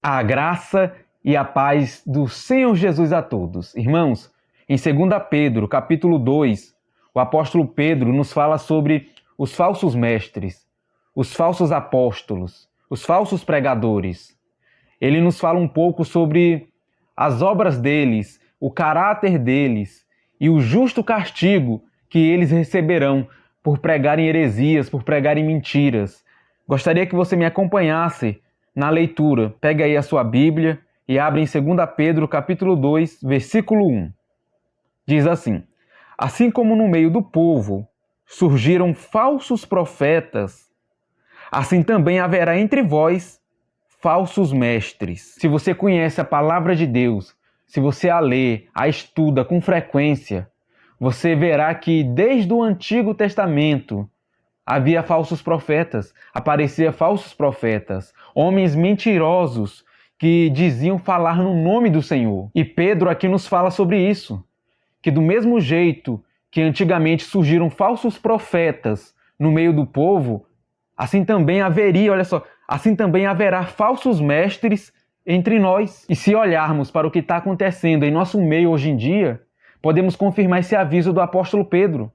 A graça e a paz do Senhor Jesus a todos. Irmãos, em 2 Pedro, capítulo 2, o apóstolo Pedro nos fala sobre os falsos mestres, os falsos apóstolos, os falsos pregadores. Ele nos fala um pouco sobre as obras deles, o caráter deles e o justo castigo que eles receberão por pregarem heresias, por pregarem mentiras. Gostaria que você me acompanhasse na leitura. Pega aí a sua Bíblia e abre em 2 Pedro, capítulo 2, versículo 1. Diz assim: assim como no meio do povo surgiram falsos profetas, assim também haverá entre vós falsos mestres. Se você conhece a palavra de Deus, se você a lê, a estuda com frequência, você verá que desde o Antigo Testamento havia falsos profetas, apareciam falsos profetas, homens mentirosos que diziam falar no nome do Senhor. E Pedro aqui nos fala sobre isso, que do mesmo jeito que antigamente surgiram falsos profetas no meio do povo, assim também haveria, olha só, assim também haverá falsos mestres entre nós. E se olharmos para o que está acontecendo em nosso meio hoje em dia, podemos confirmar esse aviso do apóstolo Pedro.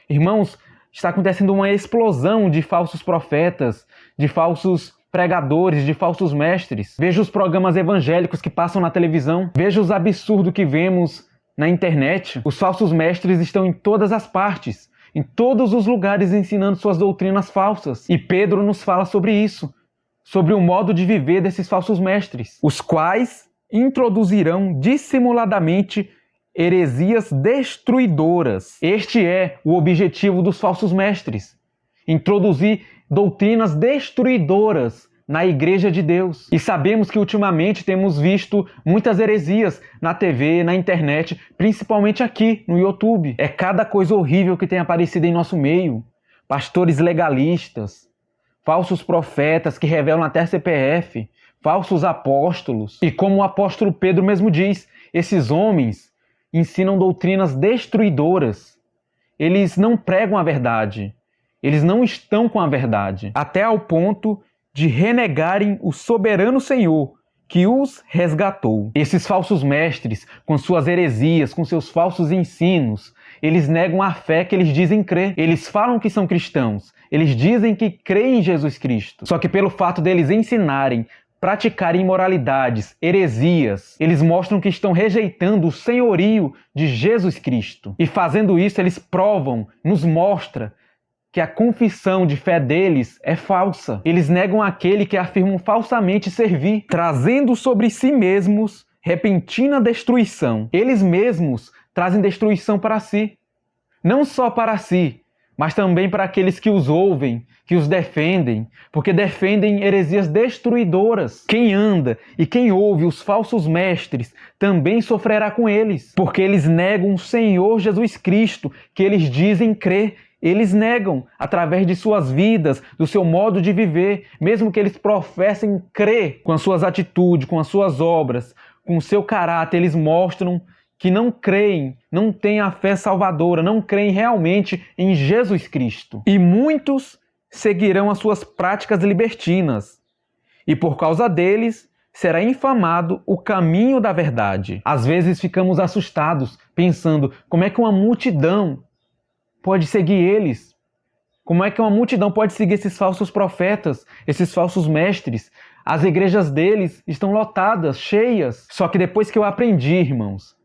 Irmãos, está acontecendo uma explosão de falsos profetas, de falsos pregadores, de falsos mestres. Veja os programas evangélicos que passam na televisão. Veja os absurdos que vemos na internet. Os falsos mestres estão em todas as partes, em todos os lugares ensinando suas doutrinas falsas. E Pedro nos fala sobre isso, sobre o modo de viver desses falsos mestres, os quais introduzirão dissimuladamente heresias destruidoras. Este é o objetivo dos falsos mestres: introduzir doutrinas destruidoras na Igreja de Deus. E sabemos que ultimamente temos visto muitas heresias na TV, na internet, principalmente aqui no YouTube. É cada coisa horrível que tem aparecido em nosso meio. Pastores legalistas, falsos profetas que revelam até CPF, falsos apóstolos. E como o apóstolo Pedro mesmo diz, esses homens ensinam doutrinas destruidoras. Eles não pregam a verdade. Eles não estão com a verdade. Até ao ponto de renegarem o soberano Senhor que os resgatou. Esses falsos mestres, com suas heresias, com seus falsos ensinos, eles negam a fé que eles dizem crer. Eles falam que são cristãos. Eles dizem que creem em Jesus Cristo. Só que pelo fato deles ensinarem, praticarem imoralidades, heresias, eles mostram que estão rejeitando o senhorio de Jesus Cristo. E fazendo isso, eles provam, nos mostra que a confissão de fé deles é falsa. Eles negam aquele que afirmam falsamente servir, trazendo sobre si mesmos repentina destruição. Eles mesmos trazem destruição para si. Não só para si, mas também para aqueles que os ouvem, que os defendem, porque defendem heresias destruidoras. Quem anda e quem ouve os falsos mestres também sofrerá com eles, porque eles negam o Senhor Jesus Cristo, que eles dizem crer. Eles negam através de suas vidas, do seu modo de viver, mesmo que eles professem crer com as suas atitudes, com as suas obras, com o seu caráter, eles mostram que não creem, não têm a fé salvadora, não creem realmente em Jesus Cristo. E muitos seguirão as suas práticas libertinas, e por causa deles será infamado o caminho da verdade. Às vezes ficamos assustados, pensando como é que uma multidão pode seguir eles? Como é que uma multidão pode seguir esses falsos profetas, esses falsos mestres? As igrejas deles estão lotadas, cheias. Só que depois que eu aprendi, irmãos,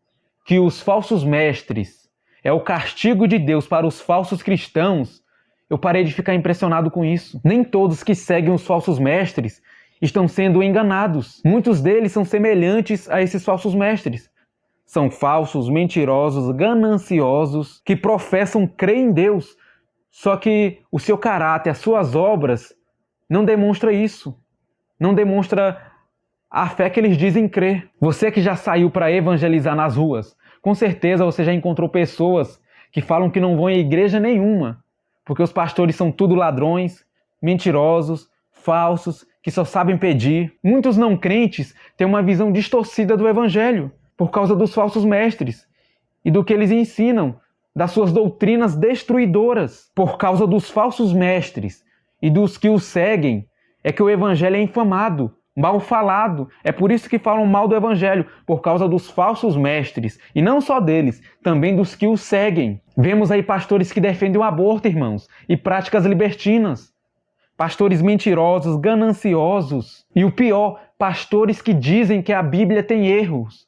que os falsos mestres é o castigo de Deus para os falsos cristãos, eu parei de ficar impressionado com isso. Nem todos que seguem os falsos mestres estão sendo enganados. Muitos deles são semelhantes a esses falsos mestres. São falsos, mentirosos, gananciosos, que professam crer em Deus, só que o seu caráter, as suas obras, não demonstra isso. Não demonstra a fé que eles dizem crer. Você que já saiu para evangelizar nas ruas, com certeza você já encontrou pessoas que falam que não vão em igreja nenhuma, porque os pastores são tudo ladrões, mentirosos, falsos, que só sabem pedir. Muitos não crentes têm uma visão distorcida do evangelho, por causa dos falsos mestres e do que eles ensinam, das suas doutrinas destruidoras. Por causa dos falsos mestres e dos que os seguem, é que o evangelho é infamado mal falado. É por isso que falam mal do Evangelho, por causa dos falsos mestres. E não só deles, também dos que os seguem. Vemos aí pastores que defendem o aborto, irmãos, e práticas libertinas. Pastores mentirosos, gananciosos. E o pior, pastores que dizem que a Bíblia tem erros,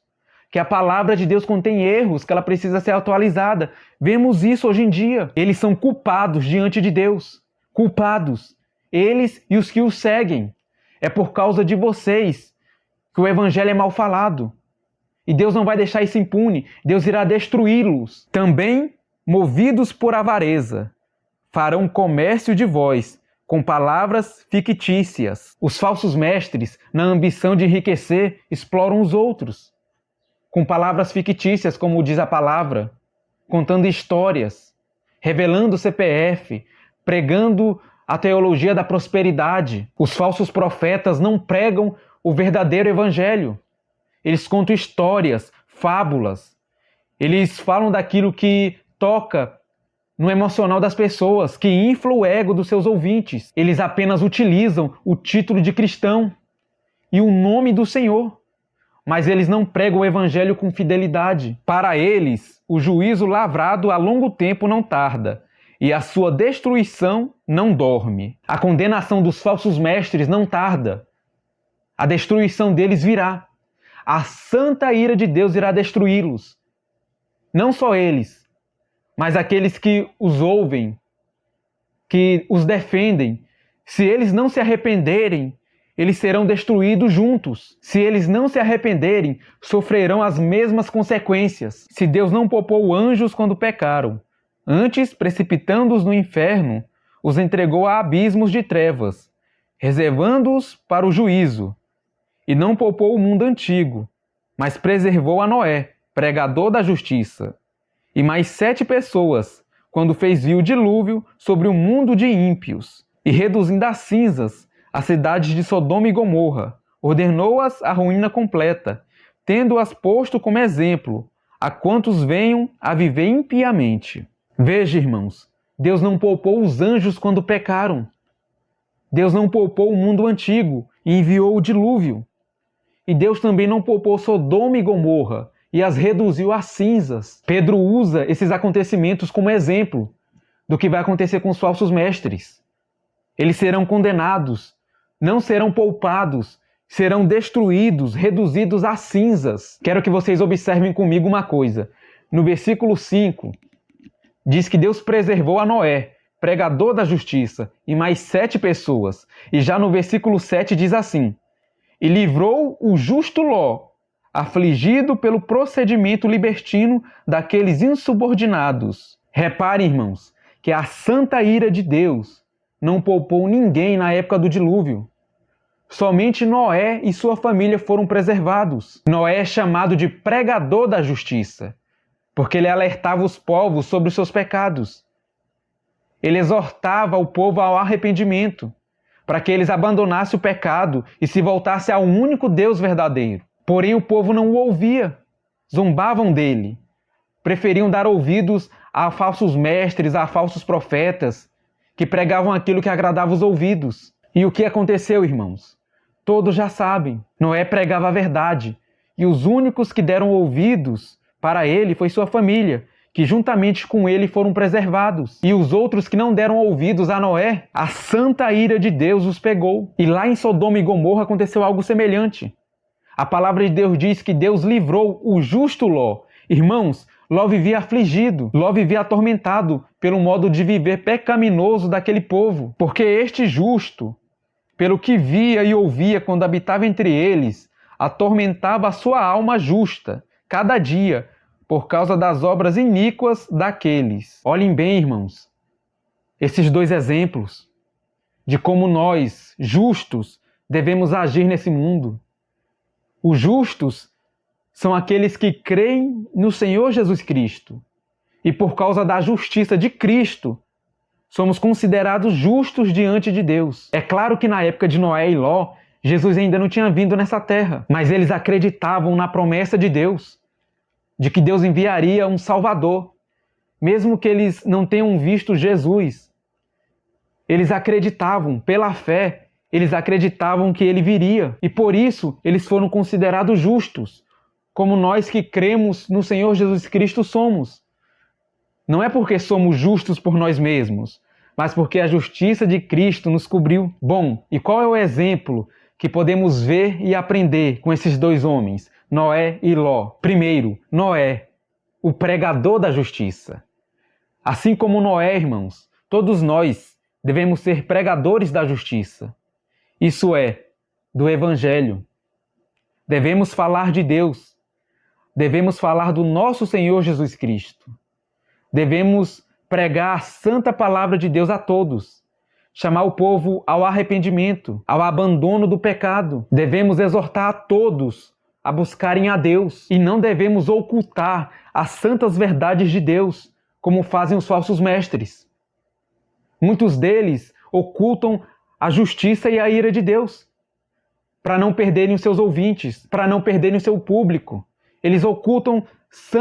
que a palavra de Deus contém erros, que ela precisa ser atualizada. Vemos isso hoje em dia. Eles são culpados diante de Deus. Culpados. Eles e os que os seguem. É por causa de vocês que o Evangelho é mal falado. E Deus não vai deixar isso impune. Deus irá destruí-los. Também, movidos por avareza, farão comércio de vós, com palavras fictícias. Os falsos mestres, na ambição de enriquecer, exploram os outros. Com palavras fictícias, como diz a palavra, contando histórias, revelando o CPF, pregando a teologia da prosperidade. Os falsos profetas não pregam o verdadeiro evangelho. Eles contam histórias, fábulas. Eles falam daquilo que toca no emocional das pessoas, que infla o ego dos seus ouvintes. Eles apenas utilizam o título de cristão e o nome do Senhor. Mas eles não pregam o evangelho com fidelidade. Para eles, o juízo lavrado a longo tempo não tarda, e a sua destruição não dorme. A condenação dos falsos mestres não tarda. A destruição deles virá. A santa ira de Deus irá destruí-los. Não só eles, mas aqueles que os ouvem, que os defendem. Se eles não se arrependerem, eles serão destruídos juntos. Se eles não se arrependerem, sofrerão as mesmas consequências. Se Deus não poupou anjos quando pecaram, antes, precipitando-os no inferno, os entregou a abismos de trevas, reservando-os para o juízo. E não poupou o mundo antigo, mas preservou a Noé, pregador da justiça, e mais 7 pessoas, quando fez vir o dilúvio sobre o mundo de ímpios, e reduzindo a cinzas as cidades de Sodoma e Gomorra, ordenou-as à ruína completa, tendo-as posto como exemplo a quantos venham a viver impiamente. Veja, irmãos, Deus não poupou os anjos quando pecaram. Deus não poupou o mundo antigo e enviou o dilúvio. E Deus também não poupou Sodoma e Gomorra e as reduziu a cinzas. Pedro usa esses acontecimentos como exemplo do que vai acontecer com os falsos mestres. Eles serão condenados, não serão poupados, serão destruídos, reduzidos a cinzas. Quero que vocês observem comigo uma coisa. No versículo 5, diz que Deus preservou a Noé, pregador da justiça, e mais 7 pessoas. E já no versículo 7 diz assim: e livrou o justo Ló, afligido pelo procedimento libertino daqueles insubordinados. Reparem, irmãos, que a santa ira de Deus não poupou ninguém na época do dilúvio. Somente Noé e sua família foram preservados. Noé é chamado de pregador da justiça, porque ele alertava os povos sobre os seus pecados. Ele exortava o povo ao arrependimento, para que eles abandonassem o pecado e se voltassem ao único Deus verdadeiro. Porém, o povo não o ouvia, zombavam dele, preferiam dar ouvidos a falsos mestres, a falsos profetas, que pregavam aquilo que agradava os ouvidos. E o que aconteceu, irmãos? Todos já sabem. Noé pregava a verdade, e os únicos que deram ouvidos para ele foi sua família, que juntamente com ele foram preservados. E os outros que não deram ouvidos a Noé, a santa ira de Deus os pegou. E lá em Sodoma e Gomorra aconteceu algo semelhante. A palavra de Deus diz que Deus livrou o justo Ló. Irmãos, Ló vivia afligido, Ló vivia atormentado pelo modo de viver pecaminoso daquele povo. Porque este justo, pelo que via e ouvia quando habitava entre eles, atormentava a sua alma justa, cada dia, por causa das obras iníquas daqueles. Olhem bem, irmãos, esses 2 exemplos de como nós, justos, devemos agir nesse mundo. Os justos são aqueles que creem no Senhor Jesus Cristo. E por causa da justiça de Cristo, somos considerados justos diante de Deus. É claro que na época de Noé e Ló, Jesus ainda não tinha vindo nessa terra, mas eles acreditavam na promessa de Deus, de que Deus enviaria um Salvador, mesmo que eles não tenham visto Jesus. Eles acreditavam, pela fé, Eles acreditavam que ele viria e por isso eles foram considerados justos, como nós que cremos no Senhor Jesus Cristo somos. Não é porque somos justos por nós mesmos, mas porque a justiça de Cristo nos cobriu. Bom, e qual é o exemplo que podemos ver e aprender com esses dois homens, Noé e Ló? Primeiro, Noé, o pregador da justiça. Assim como Noé, irmãos, todos nós devemos ser pregadores da justiça. Isso é, do Evangelho. Devemos falar de Deus. Devemos falar do nosso Senhor Jesus Cristo. Devemos pregar a santa palavra de Deus a todos. Chamar o povo ao arrependimento, ao abandono do pecado. Devemos exortar a todos a buscarem a Deus. E não devemos ocultar as santas verdades de Deus, como fazem os falsos mestres. Muitos deles ocultam a justiça e a ira de Deus, para não perderem os seus ouvintes, para não perderem o seu público. Eles ocultam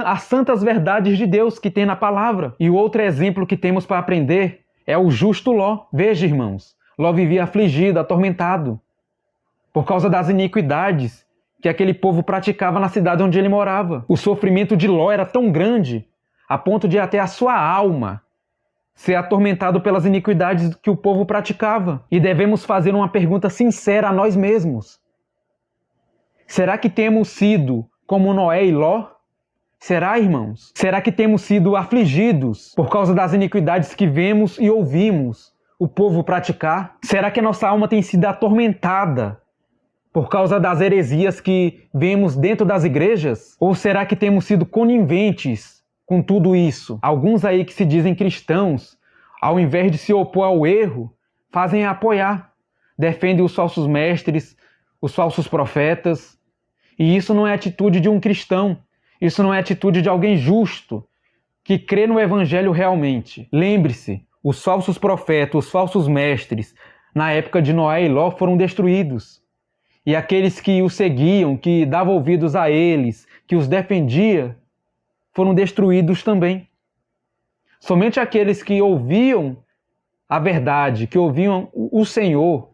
as santas verdades de Deus que tem na palavra. E o outro exemplo que temos para aprender é o justo Ló. Veja, irmãos, Ló vivia afligido, atormentado, por causa das iniquidades que aquele povo praticava na cidade onde ele morava. O sofrimento de Ló era tão grande, a ponto de até a sua alma ser atormentado pelas iniquidades que o povo praticava. E devemos fazer uma pergunta sincera a nós mesmos. Será que temos sido como Noé e Ló? Será, irmãos? Será que temos sido afligidos por causa das iniquidades que vemos e ouvimos o povo praticar? Será que a nossa alma tem sido atormentada por causa das heresias que vemos dentro das igrejas? Ou será que temos sido coniventes com tudo isso? Alguns aí que se dizem cristãos, ao invés de se opor ao erro, fazem apoiar. Defendem os falsos mestres, os falsos profetas. E isso não é atitude de um cristão. Isso não é atitude de alguém justo, que crê no Evangelho realmente. Lembre-se, os falsos profetas, os falsos mestres, na época de Noé e Ló, foram destruídos. E aqueles que os seguiam, que davam ouvidos a eles, que os defendiam, foram destruídos também. Somente aqueles que ouviam a verdade, que ouviam o Senhor,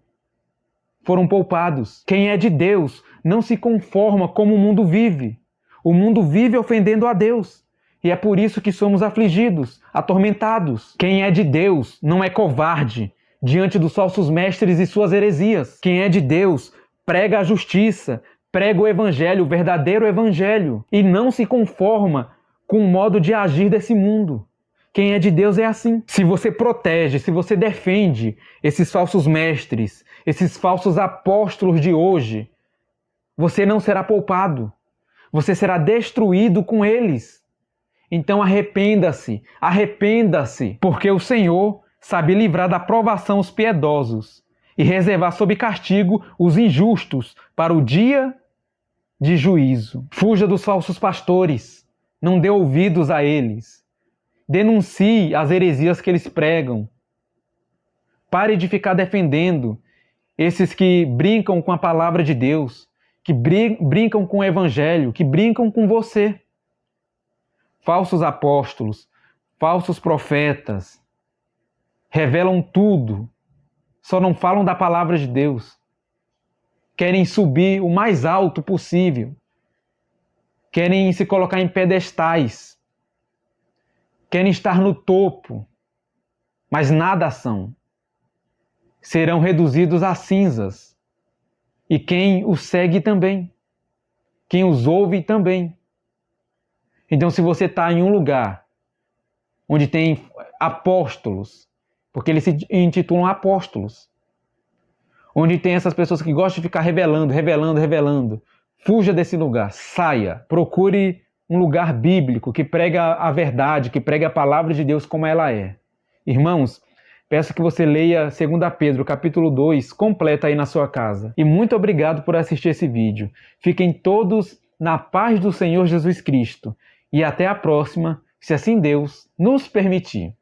foram poupados. Quem é de Deus não se conforma como o mundo vive. O mundo vive ofendendo a Deus. E é por isso que somos afligidos, atormentados. Quem é de Deus não é covarde diante dos falsos mestres e suas heresias. Quem é de Deus prega a justiça, prega o Evangelho, o verdadeiro Evangelho, e não se conforma com o modo de agir desse mundo. Quem é de Deus é assim. Se você protege, se você defende esses falsos mestres, esses falsos apóstolos de hoje, você não será poupado. Você será destruído com eles. Então arrependa-se, arrependa-se, porque o Senhor sabe livrar da provação os piedosos e reservar sob castigo os injustos para o dia de juízo. Fuja dos falsos pastores, não dê ouvidos a eles. Denuncie as heresias que eles pregam. Pare de ficar defendendo esses que brincam com a palavra de Deus, que brincam com o Evangelho, que brincam com você. Falsos apóstolos, falsos profetas, revelam tudo, só não falam da palavra de Deus. Querem subir o mais alto possível. Querem se colocar em pedestais. Querem estar no topo, mas nada são. Serão reduzidos a cinzas. E quem os segue também. Quem os ouve também. Então, se você está em um lugar onde tem apóstolos, porque eles se intitulam apóstolos, onde tem essas pessoas que gostam de ficar revelando, fuja desse lugar, saia, procure um lugar bíblico que prega a verdade, que prega a palavra de Deus como ela é. Irmãos, peço que você leia 2 Pedro, capítulo 2, completa aí na sua casa. E muito obrigado por assistir esse vídeo. Fiquem todos na paz do Senhor Jesus Cristo. E até a próxima, se assim Deus nos permitir.